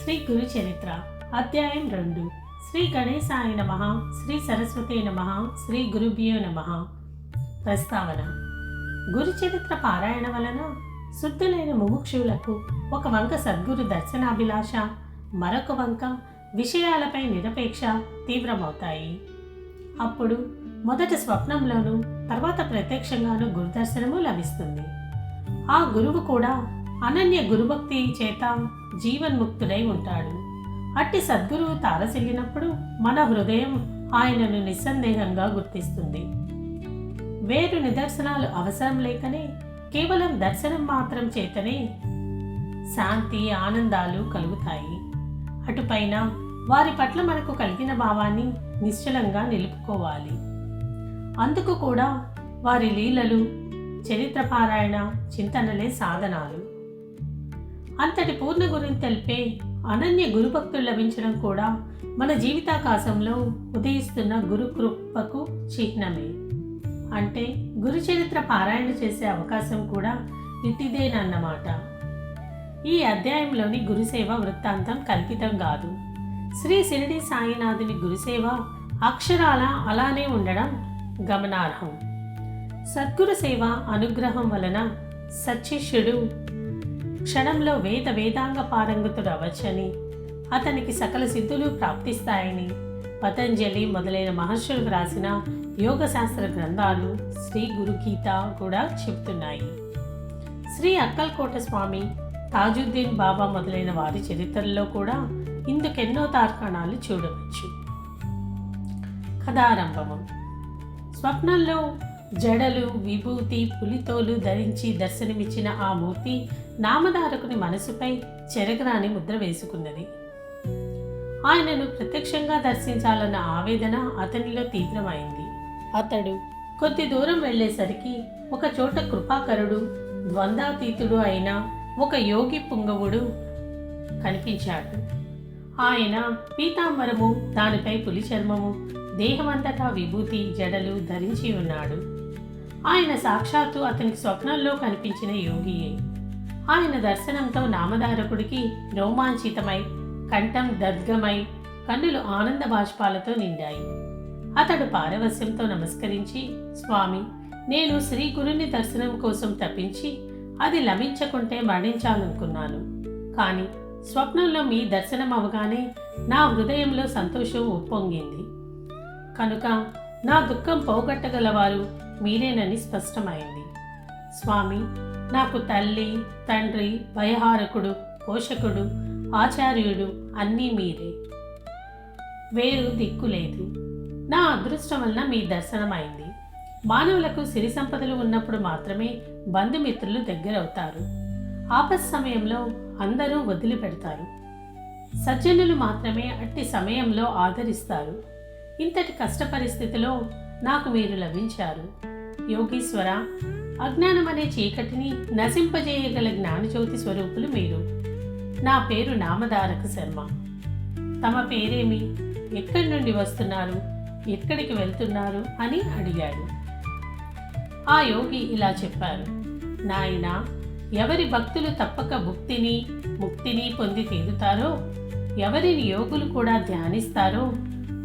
శ్రీ గురు చరిత్ర అధ్యాయం 2 శ్రీ గణేశాయ నమః శ్రీ సరస్వతే నమః శ్రీ గురుభ్యో నమః. ప్రస్తావన. గురు చరిత్ర పారాయణ వలన శుద్ధులైన ముముక్షువులకు ఒక వంక సద్గురు దర్శనాభిలాష, మరొక వంక విషయాలపై నిరపేక్ష తీవ్రమవుతాయి. అప్పుడు మొదట స్వప్నంలోనూ తర్వాత ప్రత్యక్షంగానూ గురుదర్శనము లభిస్తుంది. ఆ గురువు కూడా అనన్య గురుభక్తి చేత జీవన్ముక్తుడై ఉంటాడు. అట్టి సద్గురువు తారసిల్లినప్పుడు మన హృదయం ఆయనను నిస్సందేహంగా గుర్తిస్తుంది. వేరు నిదర్శనాలు అవసరం లేకనే కేవలం దర్శనం మాత్రం చేతనే శాంతి, ఆనందాలు కలుగుతాయి. అటుపైన వారి పట్ల మనకు కలిగిన భావాన్ని నిశ్చలంగా నిలుపుకోవాలి. అందుకు కూడా వారి లీలలు, చరిత్ర పారాయణ, చింతనలే సాధనాలు. అంతటి పూర్ణ గురిని తెలిపే అనన్య గురుభక్తులు లభించడం కూడా మన జీవితాకాశంలో ఉదయిస్తున్న గురు కృపకు చిహ్నమే. అంటే గురు చరిత్ర పారాయణ చేసే అవకాశం కూడా ఇట్టిదేనన్నమాట. ఈ అధ్యాయంలోని గురుసేవ వృత్తాంతం కల్పితం కాదు. శ్రీ షిరిడి సాయినాథుని గురుసేవ అక్షరాల అలానే ఉండడం గమనార్హం. సద్గురు సేవ అనుగ్రహం వలన సచ్చిష్యుడు క్షణంలో వేదాంగ పారంగతుడు అవ్వచ్చని, అతనికి సకల సిద్ధులు ప్రాప్తిస్తాయని పతంజలి మొదలైన మహర్షులు వ్రాసిన యోగశాస్త్ర గ్రంథాలు, శ్రీ గురుగీత కూడా చెబుతున్నాయి. శ్రీ అక్కల్కోట స్వామి, తాజుద్దీన్ బాబా మొదలైన వారి చరిత్రల్లో కూడా ఇందుకెన్నో తార్కాణాలు చూడవచ్చు. కథారంభము. స్వప్నంలో జడలు, విభూతి, పులితోలు ధరించి దర్శనమిచ్చిన ఆ మూర్తి నామధారకుని మనసుపై చెరగరాని ముద్ర వేసుకున్నది. ఆయనను ప్రత్యక్షంగా దర్శించాలన్న ఆవేదన అతనిలో తీవ్రమైంది. అతడు కొద్ది దూరం వెళ్లేసరికి ఒక చోట కృపాకరుడు, ద్వంద్వాతీతుడు అయిన ఒక యోగి పుంగవుడు కనిపించాడు. ఆయన పీతాంబరము, దానిపై పులి చర్మము, దేహమంతటా విభూతి, జడలు ధరించి ఉన్నాడు. ఆయన సాక్షాత్తు అతనికి స్వప్నంలో కనిపించిన యోగియే. ఆయన దర్శనంతో నామధారకుడికి రోమాంచితమై, కంఠం దద్గమై, కన్నులు ఆనంద బాష్పాలతో నిండాయి. అతడు పారవస్యంతో నమస్కరించి, స్వామి, నేను శ్రీ గురుని దర్శనం కోసం తప్పించి అది లభించకుంటే మరణించాలనుకున్నాను. కానీ స్వప్నంలో మీ దర్శనం అవగానే నా హృదయంలో సంతోషం ఉప్పొంగింది. కనుక నా దుఃఖం పోగొట్టగలవారు మీరేనని స్పష్టమైంది. స్వామి, నాకు తల్లి, తండ్రి, భయహారకుడు, పోషకుడు, ఆచార్యుడు అన్నీ మీరే. వేరు దిక్కు లేదు. నా అదృష్టం వలన మీ దర్శనమైంది. మానవులకు సిరి సంపదలు ఉన్నప్పుడు మాత్రమే బంధుమిత్రులు దగ్గరవుతారు. ఆపత్ సమయంలో అందరూ వదిలిపెడతారు. సజ్జనులు మాత్రమే అట్టి సమయంలో ఆదరిస్తారు. ఇంతటి కష్ట పరిస్థితిలో నాకు మీరు లభించారు. యోగీశ్వర, అజ్ఞానం అనే చీకటిని నశింపజేయగల జ్ఞానజ్యోతి స్వరూపులు మీరు. నా పేరు నామధారక శర్మ. తమ పేరేమి, ఎక్కడి నుండి వస్తున్నారు, ఎక్కడికి వెళ్తున్నారు అని అడిగాడు. ఆ యోగి ఇలా చెప్పారు. నాయనా, ఎవరి భక్తులు తప్పక భుక్తిని, ముక్తిని పొంది తీరుతారో, ఎవరిని యోగులు కూడా ధ్యానిస్తారో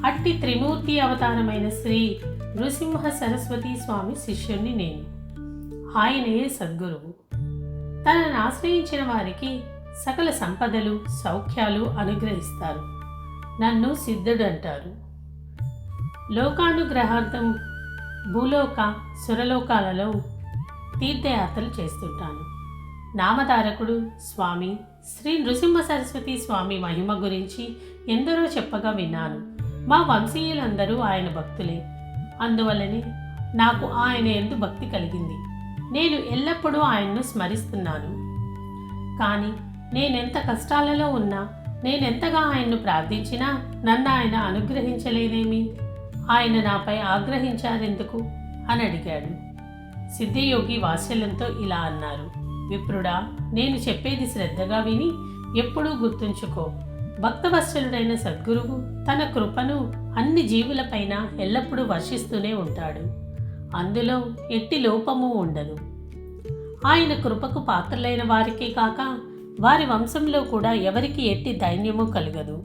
అట్టి త్రిమూర్తి అవతారమైన శ్రీ నృసింహ సరస్వతి స్వామి శిష్యుణ్ణి నేను. ఆయనే సద్గురువు. తనను ఆశ్రయించిన వారికి సకల సంపదలు, సౌఖ్యాలు అనుగ్రహిస్తారు. నన్ను సిద్ధుడు అంటారు. లోకానుగ్రహార్థం భూలోక, సురలోకాలలో తీర్థయాత్రలు చేస్తుంటాను. నామధారకుడు స్వామి శ్రీ నృసింహ సరస్వతి స్వామి మహిమ గురించి ఎందరో చెప్పగా విన్నాను. మా వంశీయులందరూ ఆయన భక్తులే. అందువల్లనే నాకు ఆయన యందు భక్తి కలిగింది. నేను ఎల్లప్పుడూ ఆయన్ను స్మరిస్తున్నాను. కానీ నేనెంత కష్టాలలో ఉన్నా, నేనెంతగా ఆయన్ను ప్రార్థించినా నన్ను ఆయన అనుగ్రహించలేదేమి? ఆయన నాపై ఆగ్రహించారెందుకు అని అడిగాడు. సిద్ధియోగి వాత్సల్యంతో ఇలా అన్నారు. విప్రుడా, నేను చెప్పేది శ్రద్ధగా విని ఎప్పుడూ గుర్తుంచుకో. భక్తవత్సలుడైన సద్గురువు తన కృపను అన్ని జీవులపైన ఎల్లప్పుడూ వర్షిస్తూనే ఉంటాడు. అందులో ఎట్టి లోపము ఉండదు. ఆయన కృపకు పాత్రలైన వారికే కాక వారి వంశంలో కూడా ఎవరికి ఎట్టి దైన్యము కలగదు.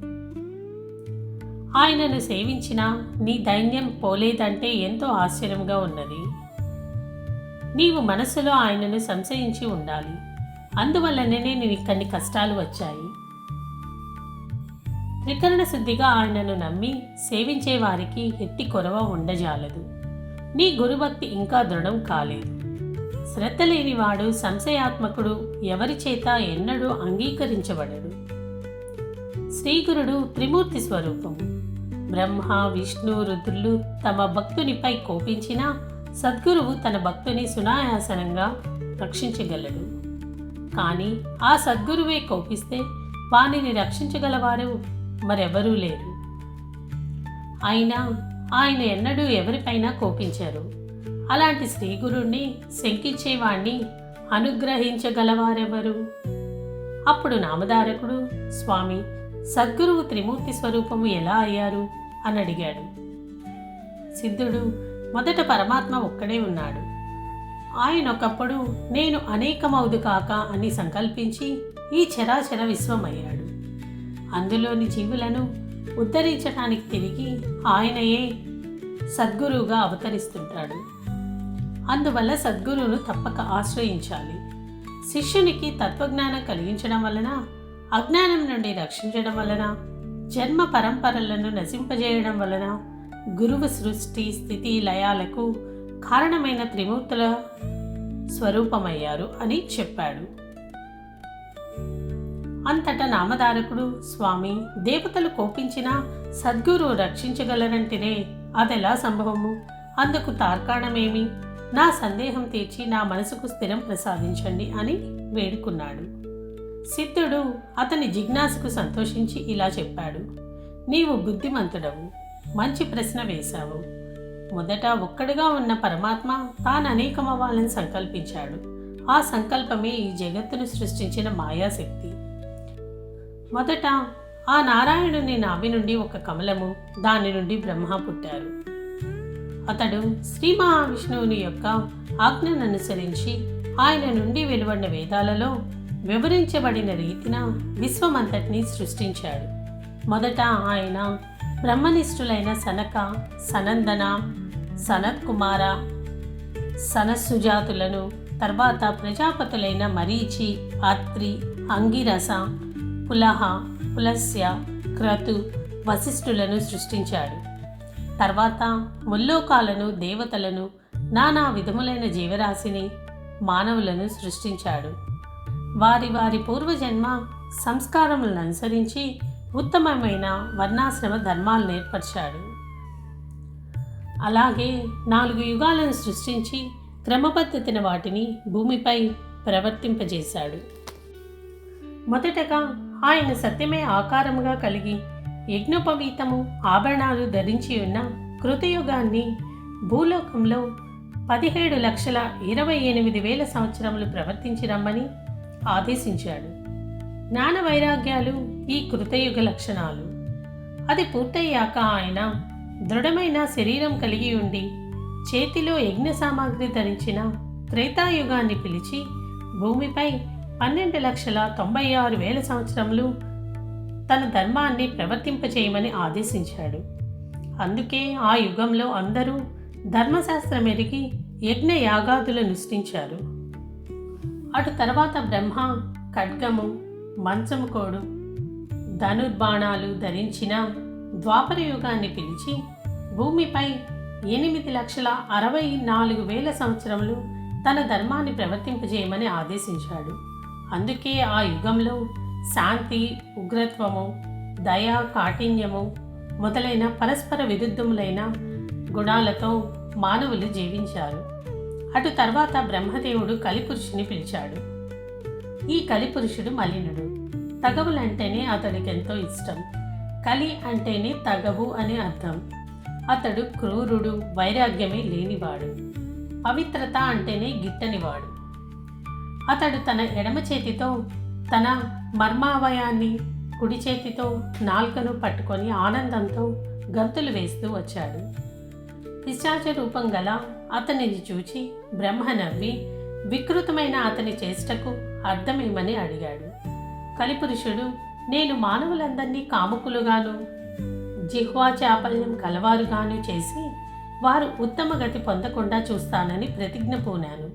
ఆయనను సేవించినా నీ దైన్యం పోలేదంటే ఎంతో ఆశ్చర్యంగా ఉన్నది. నీవు మనస్సులో ఆయనను సంశయించి ఉండాలి. అందువల్లనే నీకన్ని కష్టాలు వచ్చాయి. త్రికరణ శుద్ధిగా ఆయనను నమ్మి సేవించే వారికి ఎట్టి కొరవ ఉండజాలదు. నీ గురుభక్తి ఇంకా దృఢం కాలేదు. శ్రద్ధ లేనివాడు సంశయాత్మకుడు ఎవరి చేత ఎన్నడూ అంగీకరించబడడు. శ్రీగురుడు త్రిమూర్తి స్వరూపము. బ్రహ్మ, విష్ణు, రుద్రులు తమ భక్తునిపై కోపించినా సద్గురువు తన భక్తుని సునాయాసనంగా రక్షించగలడు. కానీ ఆ సద్గురువే కోపిస్తే వానిని రక్షించగలవారు మరెవరూ లేరు. అయినా ఆయన ఎన్నడూ ఎవరిపైనా కోపించారు. అలాంటి శ్రీగురుణ్ణి శంకించేవాణ్ణి అనుగ్రహించగలవారెవరు? అప్పుడు నామధారకుడు, స్వామి, సద్గురువు త్రిమూర్తి స్వరూపము ఎలా అయ్యారు అని అడిగాడు. సిద్ధుడు, మొదట పరమాత్మ ఒక్కడే ఉన్నాడు. ఆయన ఒకప్పుడు నేను అనేకమవుదు కాక అని సంకల్పించి ఈ చరాచర విశ్వమయ్యాడు. అందులోని జీవులను ఉద్ధరించడానికి తిరిగి ఆయనయే సద్గురువుగా అవతరిస్తుంటాడు. అందువల్ల సద్గురువును తప్పక ఆశ్రయించాలి. శిష్యునికి తత్వజ్ఞానం కలిగించడం వలన, అజ్ఞానం నుండి రక్షించడం వలన, జన్మ పరంపరలను నశింపజేయడం వలన గురువు సృష్టి, స్థితి, లయాలకు కారణమైన త్రిమూర్తుల స్వరూపమయ్యారు అని చెప్పాడు. అంతటా నామధారకుడు, స్వామి, దేవతలు కోపించినా సద్గురువు రక్షించగలరంటేనే అదెలా సంభవము? అందుకు తార్కాణమేమి? నా సందేహం తీర్చి నా మనసుకు స్థిరం ప్రసాదించండి అని వేడుకున్నాడు. సిద్ధుడు అతని జిజ్ఞాసకు సంతోషించి ఇలా చెప్పాడు. నీవు బుద్ధిమంతుడవు, మంచి ప్రశ్న వేశావు. మొదట ఒక్కడుగా ఉన్న పరమాత్మ తాను అనేకమవ్వాలని సంకల్పించాడు. ఆ సంకల్పమే ఈ జగత్తును సృష్టించిన మాయాశక్తి. మొదట ఆ నారాయణుని నాభి నుండి ఒక కమలము, దాని నుండి బ్రహ్మ పుట్టారు. అతడు శ్రీ మహావిష్ణువుని యొక్క ఆజ్ఞను అనుసరించి ఆయన నుండి వెలువడిన వేదాలలో వివరించబడిన రీతిన విశ్వమంతటిని సృష్టించాడు. మొదట ఆయన బ్రహ్మనిష్ఠులైన సనక, సనందన, సనత్కుమార, సనస్సుజాతులను, తర్వాత ప్రజాపతులైన మరీచి, అత్రి, అంగిరస, పులహ, పులస్య, క్రతు, వశిష్ఠులను సృష్టించాడు. తర్వాత ముల్లోకాలను, దేవతలను, నానా విధములైన జీవరాశిని, మానవులను సృష్టించాడు. వారి వారి పూర్వజన్మ సంస్కారములను అనుసరించి ఉత్తమమైన వర్ణాశ్రమ ధర్మాలను ఏర్పరిచాడు. అలాగే 4 యుగాలను సృష్టించి క్రమపద్ధతిన వాటిని భూమిపై ప్రవర్తింపజేశాడు. మొదటగా ఆయన సత్యమే ఆకారముగా కలిగి యజ్ఞోపవీతము, ఆభరణాలు ధరించి ఉన్న కృతయుగాన్ని భూలోకంలో 17,28,000 సంవత్సరములు ప్రవర్తించి రమ్మని ఆదేశించాడు. జ్ఞాన వైరాగ్యాలు ఈ కృతయుగ లక్షణాలు. అది పూర్తయ్యాక ఆయన దృఢమైన శరీరం కలిగి ఉండి చేతిలో యజ్ఞ సామాగ్రి ధరించిన త్రేతాయుగాన్ని పిలిచి భూమిపై 12,96,000 సంవత్సరములు తన ధర్మాన్ని ప్రవర్తింపచేయమని ఆదేశించాడు. అందుకే ఆ యుగంలో అందరూ ధర్మశాస్త్రం ఎరిగి యజ్ఞ యాగాదులు అనుష్ఠించారు. అటు తర్వాత బ్రహ్మ ఖడ్గము, మంచముకోడు, ధనుర్బాణాలు ధరించిన ద్వాపర యుగాన్ని పిలిచి భూమిపై 8,64,000 సంవత్సరములు తన ధర్మాన్ని ప్రవర్తింపజేయమని ఆదేశించాడు. అందుకే ఆ యుగంలో శాంతి, ఉగ్రత్వము, దయ, కాఠిన్యము మొదలైన పరస్పర విరుద్ధములైన గుణాలతో మానవులు జీవించారు. అటు తర్వాత బ్రహ్మదేవుడు కలిపురుషుని పిలిచాడు. ఈ కలిపురుషుడు మలినుడు. తగవులంటేనే అతడికెంతో ఇష్టం. కలి అంటేనే తగవు అని అర్థం. అతడు క్రూరుడు, వైరాగ్యమే లేనివాడు. పవిత్రత అంటేనే గిట్టనివాడు. అతడు తన ఎడమ చేతితో తన మర్మావయాన్ని, కుడి చేతితో నాల్కను పట్టుకొని ఆనందంతో గంతులు వేస్తూ వచ్చాడు. పిశాచ రూపం గల అతనిని చూచి బ్రహ్మ నవ్వి వికృతమైన అతని చేష్టకు అర్థమేమని అడిగాడు. కలిపురుషుడు, నేను మానవులందరినీ కాముకులుగాను జిహ్వా చాపల్యం కలవారుగాను చేసి వారు ఉత్తమ గతి పొందకుండా చూస్తానని ప్రతిజ్ఞ పూనాను.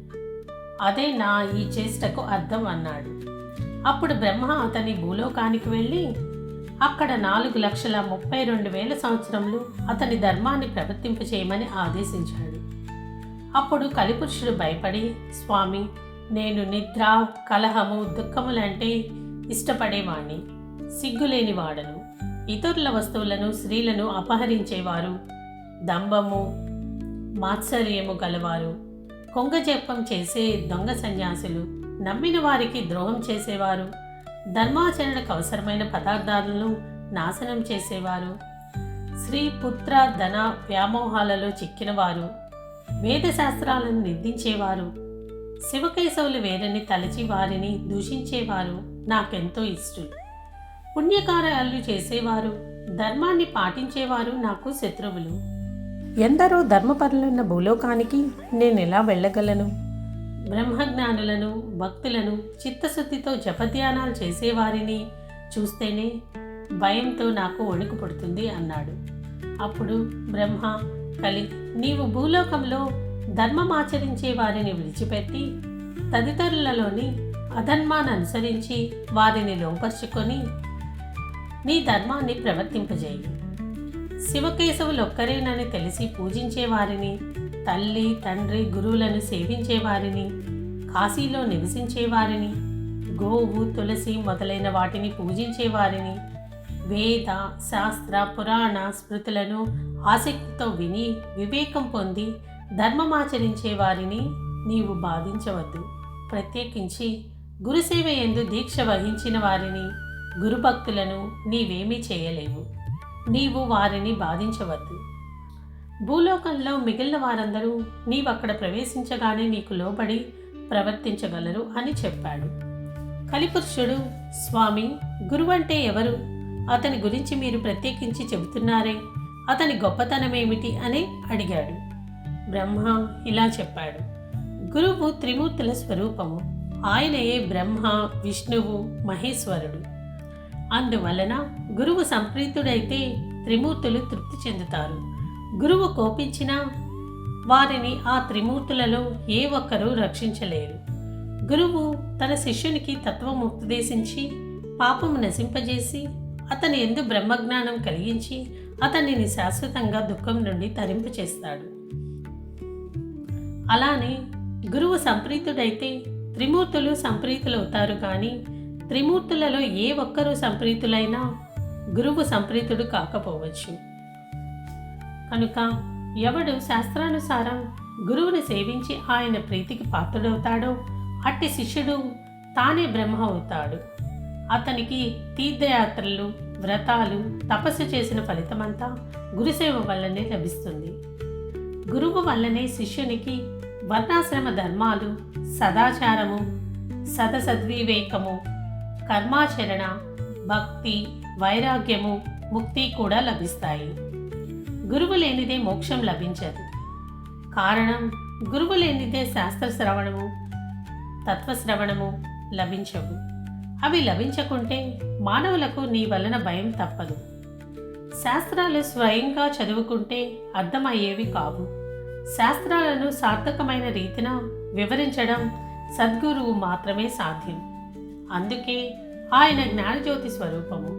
అదే నా ఈ చేష్టకు అర్థం అన్నాడు. అప్పుడు బ్రహ్మ అతని భూలోకానికి వెళ్ళి అక్కడ 4,32,000 సంవత్సరములు అతని ధర్మాన్ని ప్రవర్తింపచేయమని ఆదేశించాడు. అప్పుడు కలిపురుషుడు భయపడి, స్వామి, నేను నిద్ర, కలహము, దుఃఖములంటే ఇష్టపడేవాణ్ణి, సిగ్గులేని వాడను, ఇతరుల వస్తువులను, స్త్రీలను అపహరించేవారు, దంభము, మాత్సర్యము గలవారు, కొంగజెప్పం చేసే దొంగ సన్యాసులు, నమ్మిన వారికి ద్రోహం చేసేవారు, ధర్మాచరణకు అవసరమైన పదార్థాలను నాశనం చేసేవారు, స్త్రీ, పుత్ర, ధన వ్యామోహాలలో చిక్కినవారు, వేదశాస్త్రాలను నిందించేవారు, శివకేశవులు వేరని తలచి వారిని దూషించేవారు నాకెంతో ఇష్టం. పుణ్యకార్యాలు చేసేవారు, ధర్మాన్ని పాటించేవారు నాకు శత్రువులు. ఎందరో ధర్మపరులున్న భూలోకానికి నేనెలా వెళ్ళగలను? బ్రహ్మజ్ఞానులను, భక్తులను, చిత్తశుద్ధితో జపధ్యానాలు చేసేవారిని చూస్తేనే భయంతో నాకు వణుకు పుడుతుంది అన్నాడు. అప్పుడు బ్రహ్మ, కలి, నీవు భూలోకంలో ధర్మమాచరించే వారిని విడిచిపెట్టి తదితరులలోని అధర్మాన్ని అనుసరించి వారిని లోపరుచుకొని నీ ధర్మాన్ని ప్రవర్తింపజేయి. శివకేశవులొక్కరేనని తెలిసి పూజించే వారిని, తల్లి, తండ్రి, గురువులను సేవించేవారిని, కాశీలో నివసించేవారిని, గోవు, తులసి మొదలైన వాటిని పూజించేవారిని, వేద, శాస్త్ర, పురాణ స్మృతులను ఆసక్తితో విని వివేకం పొంది ధర్మమాచరించే వారిని నీవు బాధించవద్దు. ప్రత్యేకించి గురుసేవ యందు దీక్ష వహించిన వారిని, గురుభక్తులను నీవేమీ చేయలేవు. నీవు వారిని బాధించవద్దు. భూలోకంలో మిగిలిన వారందరూ నీవక్కడ ప్రవేశించగానే నీకు లోబడి ప్రవర్తించగలరు అని చెప్పాడు. కలిపురుషుడు, స్వామి, గురువంటే ఎవరు? అతని గురించి మీరు ప్రత్యేకించి చెబుతున్నారే, అతని గొప్పతనమేమిటి అని అడిగాడు. బ్రహ్మ ఇలా చెప్పాడు. గురువు త్రిమూర్తుల స్వరూపము. ఆయనయే బ్రహ్మ, విష్ణువు, మహేశ్వరుడు. అందువలన గురువు సంప్రీతుడైతే త్రిమూర్తులు తృప్తి చెందుతారు. గురువు కోపించినా వారిని ఆ త్రిమూర్తులలో ఏ ఒక్కరూ రక్షించలేరు. గురువు తన శిష్యునికి తత్వం ఉపదేశించి పాపము నశింపజేసి అతని యందు బ్రహ్మజ్ఞానం కలిగించి అతనిని శాశ్వతంగా దుఃఖం నుండి తరింపచేస్తాడు. అలానే గురువు సంప్రీతుడైతే త్రిమూర్తులు సంప్రీతులవుతారు. కానీ త్రిమూర్తులలో ఏ ఒక్కరూ సంప్రీతులైనా గురువు సంప్రీతుడు కాకపోవచ్చు. కనుక ఎవడు శాస్త్రానుసారం గురువుని సేవించి ఆయన ప్రీతికి పాత్రుడవుతాడో అట్టి శిష్యుడు తానే బ్రహ్మ అవుతాడు. అతనికి తీర్థయాత్రలు, వ్రతాలు, తపస్సు చేసిన ఫలితమంతా గురుసేవ వల్లనే లభిస్తుంది. గురువు వల్లనే శిష్యునికి వర్ణాశ్రమ ధర్మాలు, సదాచారము, సదసద్వివేకము, కర్మాచరణ, భక్తి, వైరాగ్యము, ముక్తి కూడా లభిస్తాయి. గురువు లేనిదే మోక్షం లభించదు. కారణం, గురువు లేనిదే శాస్త్రశ్రవణము, తత్వశ్రవణము లభించవు. అవి లభించకుంటే మానవులకు నీ వలన భయం తప్పదు. శాస్త్రాలు స్వయంగా చదువుకుంటే అర్థమయ్యేవి కావు. శాస్త్రాలను సార్థకమైన రీతిన వివరించడం సద్గురువు మాత్రమే సాధ్యం. అందుకే ఆయన జ్ఞానజ్యోతి స్వరూపము.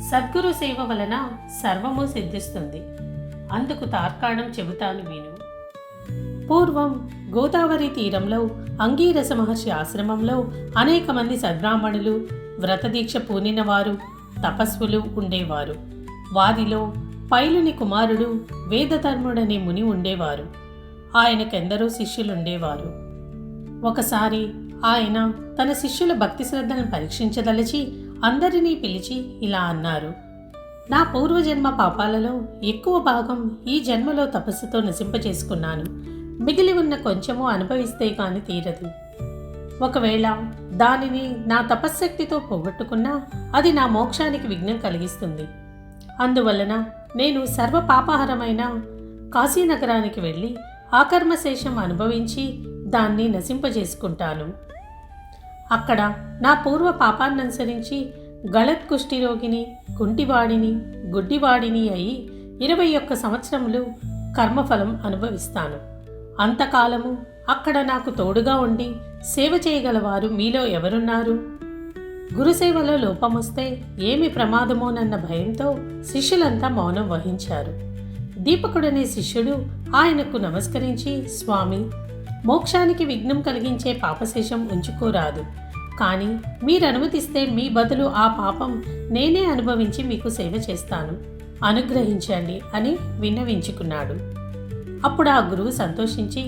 సద్గురు సేవ వలన సర్వము సిద్ధిస్తుంది. అందుకు తార్కాణం చెబుతాను విను. పూర్వం గోదావరి తీరంలో అంగీరస మహర్షి ఆశ్రమంలో అనేక మంది సద్బ్రాహ్మణులు, వ్రతదీక్ష పూనిన వారు, తపస్సులు ఉండేవారు. వారిలో పైలుని కుమారుడు వేదధర్ముడనే ముని ఉండేవారు. ఆయనకెందరో శిష్యులుండేవారు. ఒకసారి ఆయన తన శిష్యుల భక్తి శ్రద్ధలను పరీక్షించదలిచి అందరినీ పిలిచి ఇలా అన్నారు. నా పూర్వజన్మ పాపాలలో ఎక్కువ భాగం ఈ జన్మలో తపస్సుతో నశింపచేసుకున్నాను. మిగిలి ఉన్న కొంచెము అనుభవిస్తే కాని తీరదు. ఒకవేళ దానిని నా తపశ్శక్తితో పోగొట్టుకున్నా అది నా మోక్షానికి విఘ్నం కలిగిస్తుంది. అందువలన నేను సర్వపాపహరమైన కాశీనగరానికి వెళ్ళి ఆకర్మశేషం అనుభవించి దాన్ని నశింపజేసుకుంటాను. అక్కడ నా పూర్వ పాపాన్ననుసరించి గళత్ కుష్ఠిరోగిని, కుంటివాడిని, గుడ్డివాడిని అయి 21 సంవత్సరములు కర్మఫలం అనుభవిస్తాను. అంతకాలము అక్కడ నాకు తోడుగా ఉండి సేవ చేయగలవారు మీలో ఎవరున్నారు? గురుసేవలో లోపమొస్తే ఏమి ప్రమాదమోనన్న భయంతో శిష్యులంతా మౌనం వహించారు. దీపకుడనే శిష్యుడు ఆయనకు నమస్కరించి, స్వామి, మోక్షానికి విఘ్నం కలిగించే పాపశేషం ఉంచుకోరాదు. కానీ మీరు అనుమతిస్తే మీ బదులు ఆ పాపం నేనే అనుభవించి మీకు సేవ చేస్తాను, అనుగ్రహించండి అని విన్నవించుకున్నాడు. అప్పుడు ఆ గురువు సంతోషించి,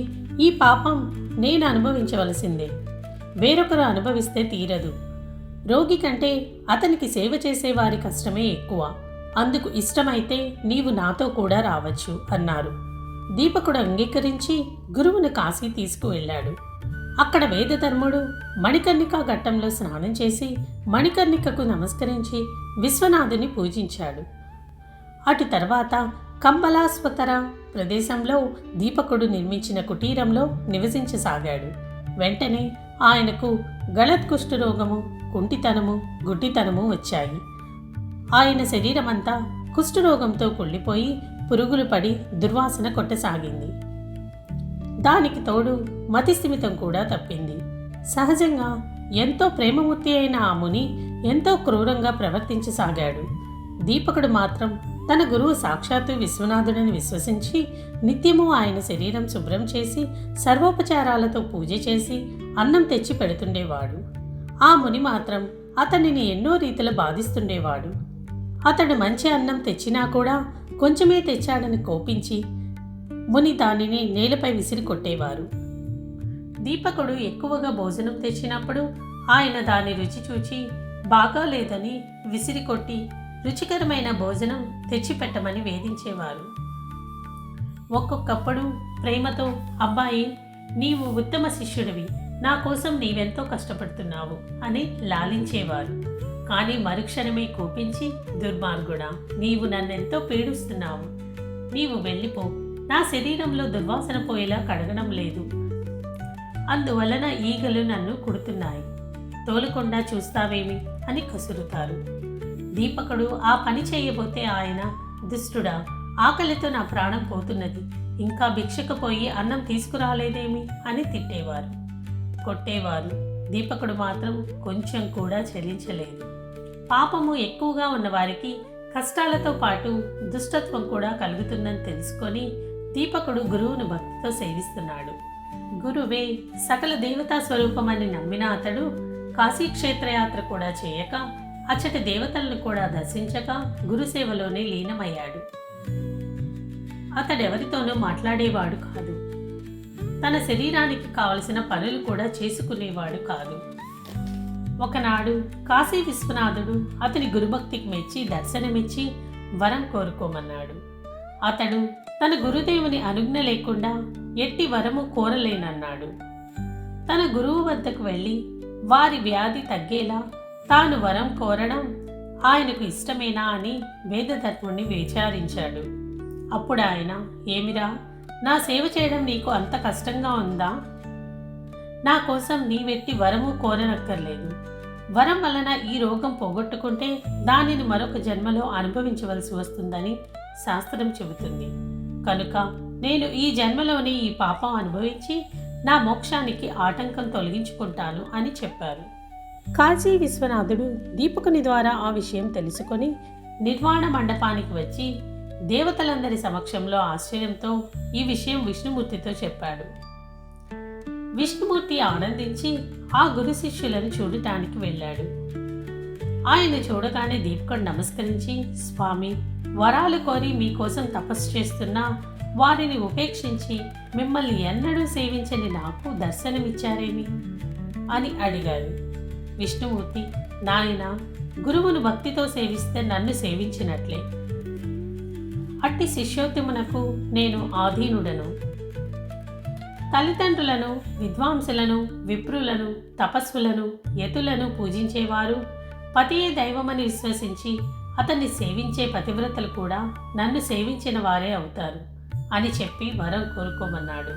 ఈ పాపం నేను అనుభవించవలసిందే, వేరొకరు అనుభవిస్తే తీరదు. రోగి కంటే అతనికి సేవ చేసేవారి కష్టమే ఎక్కువ. అందుకు ఇష్టమైతే నీవు నాతో కూడా రావచ్చు అన్నారు. దీపకుడు అంగీకరించి గురువును కాశీ తీసుకువెళ్ళాడు. అక్కడ వేదధర్ముడు మణికర్ణికా ఘట్టంలో స్నానం చేసి మణికర్ణికకు నమస్కరించి విశ్వనాథుని పూజించాడు. అటు తర్వాత కంబలాస్వతర ప్రదేశంలో దీపకుడు నిర్మించిన కుటీరంలో నివసించసాగాడు. వెంటనే ఆయనకు గళత్ కుష్ఠరోగము, కుంటితనము, గుడ్డితనము వచ్చాయి. ఆయన శరీరమంతా కుష్ఠరోగంతో కుళ్ళిపోయి పురుగులు పడి దుర్వాసన కొట్టసాగింది. దానికి తోడు మతిస్థిమితం కూడా తప్పింది. సహజంగా ఎంతో ప్రేమమూర్తి అయిన ఆ ముని ఎంతో క్రూరంగా ప్రవర్తించసాగాడు. దీపకుడు మాత్రం తన గురువు సాక్షాత్తు విశ్వనాథుడని విశ్వసించి నిత్యము ఆయన శరీరం శుభ్రం చేసి సర్వోపచారాలతో పూజ చేసి అన్నం తెచ్చి పెడుతుండేవాడు. ఆ ముని మాత్రం అతనిని ఎన్నో రీతిలో బాధిస్తుండేవాడు. అతడు మంచి అన్నం తెచ్చినా కూడా కొంచెమే తెచ్చాడని కోపించి ముని దానిని నేలపై విసిరి కొట్టేవారు. దీపకుడు ఎక్కువగా భోజనం తెచ్చినప్పుడు ఆయన దాని రుచి చూచి బాగాలేదని విసిరికొట్టి రుచికరమైన భోజనం తెచ్చిపెట్టమని వేధించేవారు. ఒక్కొక్కప్పుడు ప్రేమతో, అబ్బాయి, నీవు ఉత్తమ శిష్యుడివి, నా కోసం నీవెంతో కష్టపడుతున్నావు అని లాలించేవారు. కానీ మరుక్షణమే కోపించి, దుర్మార్గుడా, నీవు నన్నెంతో పీడిస్తున్నావు, నీవు వెళ్ళిపో, నా శరీరంలో దుర్వాసన పోయేలా కడగడం లేదు, అందువలన ఈగలు నన్ను కుడుతున్నాయి, తోలకుండా చూస్తావేమి అని కసురుతారు. దీపకుడు ఆ పని చేయబోతే ఆయన, దుష్టుడా, ఆకలితో నా ప్రాణం పోతున్నది, ఇంకా భిక్షకు పోయి అన్నం తీసుకురాలేదేమి అని తిట్టేవారు, కొట్టేవారు. దీపకుడు మాత్రం కొంచెం కూడా చెల్లించలేదు. పాపము ఎక్కువగా ఉన్నవారికి కష్టాలతో పాటు దుష్టత్వం కూడా కలుగుతుందని తెలుసుకొని దీపకుడు గురువును భక్తితో సేవిస్తున్నాడు. గురువే సకల దేవతా స్వరూపమని నమ్మిన అతడు కాశీక్షేత్రయాత్ర కూడా చేయక, అచ్చటి దేవతలను కూడా దర్శించక గురుసేవలోనే లీనమయ్యాడు. అతడెవరితోనూ మాట్లాడేవాడు కాదు. తన శరీరానికి కావలసిన పనులు కూడా చేసుకునేవాడు కాదు. ఒకనాడు కాశీ విశ్వనాథుడు అతని గురుభక్తికి మెచ్చి దర్శనమిచ్చి వరం కోరుకోమన్నాడు. అతడు తన గురుదేవుని అనుజ్ఞ లేకుండా ఎట్టి వరము కోరలేనన్నాడు. తన గురువు వద్దకు వెళ్ళి వారి వ్యాధి తగ్గేలా తాను వరం కోరడం ఆయనకు ఇష్టమేనా అని వేదధర్ముణ్ణి విచారించాడు. అప్పుడు ఆయన, ఏమిరా, నా సేవ చేయడం నీకు అంత కష్టంగా ఉందా? నా కోసం నీవెట్టి వరము కోరనక్కర్లేదు. వరం వలన ఈ రోగం పోగొట్టుకుంటే దానిని మరొక జన్మలో అనుభవించవలసి వస్తుందని శాస్త్రం చెబుతుంది. కనుక నేను ఈ జన్మలోని ఈ పాపం అనుభవించి నా మోక్షానికి ఆటంకం తొలగించుకుంటాను అని చెప్పారు. కాశీ విశ్వనాథుడు దీపకుని ద్వారా ఆ విషయం తెలుసుకొని నిర్వాణ మండపానికి వచ్చి దేవతలందరి సమక్షంలో ఆశ్చర్యంతో ఈ విషయం విష్ణుమూర్తితో చెప్పాడు. విష్ణుమూర్తి ఆనందించి ఆ గురు శిష్యులను చూడటానికి వెళ్ళాడు. ఆయన చూడగానే దీపకుడు నమస్కరించి, స్వామి, వరాలు కోరి మీకోసం తపస్సు చేస్తున్నా వారిని ఉపేక్షించి మిమ్మల్ని ఎన్నడూ సేవించని నాకు దర్శనమిచ్చారేమి అని అడిగారు. విష్ణుమూర్తి, నాయన, గురువును భక్తితో సేవిస్తే నన్ను సేవించినట్లే. అట్టి శిష్యోత్తమునకు నేను ఆధీనుడను. తల్లిదండ్రులను, విద్వాంసులను, విప్రులను, తపస్సులను, యతులను పూజించేవారు పతియే దైవమని విశ్వసించి అతన్ని సేవించే పతివ్రతలు కూడా నన్ను సేవించిన వారే అవుతారు అని చెప్పి వరం కోరుకోమన్నాడు.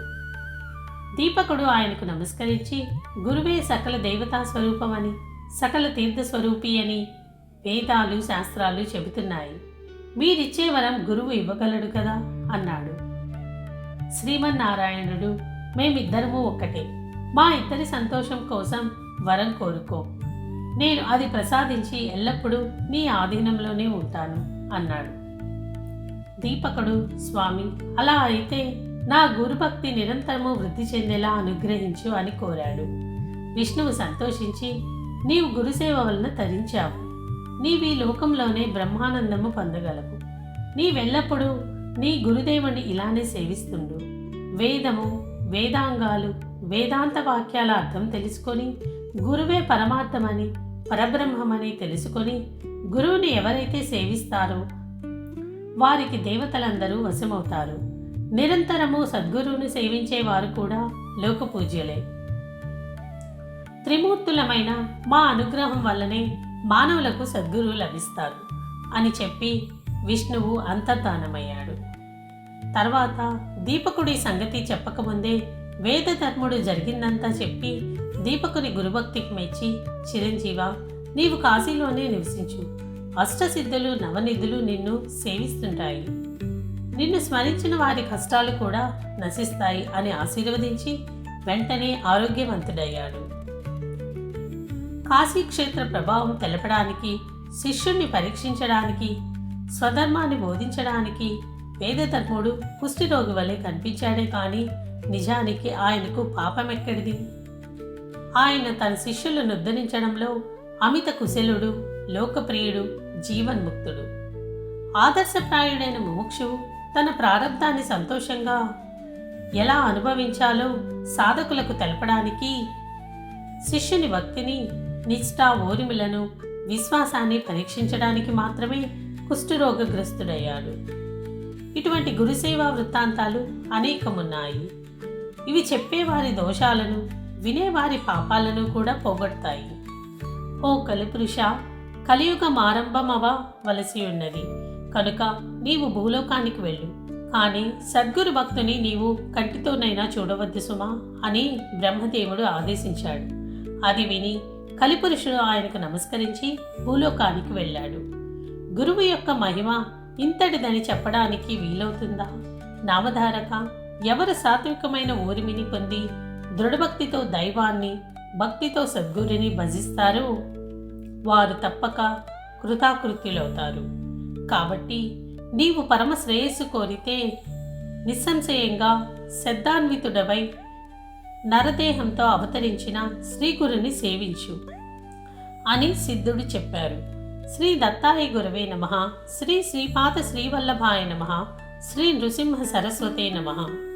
దీపకుడు ఆయనకు నమస్కరించి, గురువే సకల దేవతా స్వరూపమని, సకల తీర్థ స్వరూపి అని వేదాలు శాస్త్రాలు చెబుతున్నాయి. మీరిచ్చే వరం గురువు ఇవ్వగలడు కదా అన్నాడు. శ్రీమన్నారాయణుడు, మేమిద్దరము ఒక్కటే. మా ఇద్దరి సంతోషం కోసం వరం కోరుకో. నేను అది ప్రసాదించి ఎల్లప్పుడూ నీ ఆధీనంలోనే ఉంటాను అన్నాడు. దీపకుడు, స్వామి, అలా అయితే నా గురుభక్తి నిరంతరము వృద్ధి చెందేలా అనుగ్రహించు అని కోరాడు. విష్ణువు సంతోషించి, నీవు గురుసేవ వలన తరించావు. నీవీ లోకంలోనే బ్రహ్మానందము పొందగలవు. నీవెల్లప్పుడూ నీ గురుదేవుని ఇలానే సేవిస్తుండు. వేదము, వేదాంగాలు, వేదాంత వాక్యాల అర్థం తెలుసుకొని, గురువే పరమార్థమని, పరబ్రహ్మమని తెలుసుకొని, గురువుని ఎవరైతే సేవిస్తారో వారికి దేవతలందరూ వశమవుతారు. నిరంతరము సద్గురువుని సేవించేవారు కూడా లోకపూజ్యులే. త్రిమూర్తులమైన మా అనుగ్రహం వల్లనే మానవులకు సద్గురువు లభిస్తారు అని చెప్పి విష్ణువు అంతర్ధానమయ్యాడు. తర్వాత దీపకుడి సంగతి చెప్పకముందే వేదధర్ముడు జరిగిందంతా చెప్పి దీపకుని గురుభక్తికి మెచ్చి, చిరంజీవ, నీవు కాశీలోనే నివసించు. అష్టసిద్ధులు నవనిధులు నిన్ను సేవిస్తుంటాయి. నిన్ను స్మరించిన వారి కష్టాలు కూడా నశిస్తాయి అని ఆశీర్వదించి వెంటనే ఆరోగ్యవంతుడయ్యాడు. కాశీక్షేత్ర ప్రభావం తెలపడానికి, శిష్యుణ్ణి పరీక్షించడానికి, స్వధర్మాన్ని బోధించడానికి వేదధర్ముడు కుష్ఠరోగి వలె కనిపించాడే కానీ నిజానికి ఆయనకు పాపమెక్కడిది? ఆయన తన శిష్యులను ఉద్ధరించడంలో అమిత కుశలుడు, లోకప్రియుడు, జీవన్ముక్తుడు. ఆదర్శప్రాయుడైన ముముక్షువు తన ప్రారంధాన్ని సంతోషంగా ఎలా అనుభవించాలో సాధకులకు తెలపడానికి, శిష్యుని భక్తిని, నిష్ఠా, ఓరిమిలను, విశ్వాసాన్ని పరీక్షించడానికి మాత్రమే కుష్ఠరోగగ్రస్తుడయ్యాడు. ఇటువంటి గురుసేవా వృత్తాంతాలు అనేకమున్నాయి. ఇవి చెప్పేవారి దోషాలను, వినేవారి పాపాలను కూడా పోగొడతాయి. ఓ కలిపురుష, కలియుగం ఆరంభమవలసి ఉన్నది కనుక నీవు భూలోకానికి వెళ్ళు. కానీ సద్గురు భక్తుని నీవు కంటితోనైనా చూడవద్దు సుమా అని బ్రహ్మదేవుడు ఆదేశించాడు. అది విని కలిపురుషుడు ఆయనకు నమస్కరించి భూలోకానికి వెళ్ళాడు. గురువు యొక్క మహిమ ఇంతటిదని చెప్పడానికి వీలవుతుందా? నామధారక, ఎవరు సాత్వికమైన ఊరిమిని పొంది దృఢభక్తితో దైవాన్ని, భక్తితో సద్గురుని భజిస్తారో వారు తప్పక కృతాకృత్యులవుతారు. కాబట్టి నీవు పరమ శ్రేయస్సు కోరితే నిస్సంశయంగా శ్రద్ధాన్వితుడవై నరదేహంతో అవతరించిన శ్రీగురుని సేవించు అని సిద్ధుడు చెప్పారు. శ్రీ దత్తాయ గురవే నమః. శ్రీ శ్రీపాద శ్రీవల్లభాయ నమః. శ్రీ నృసింహ సరస్వతే నమః.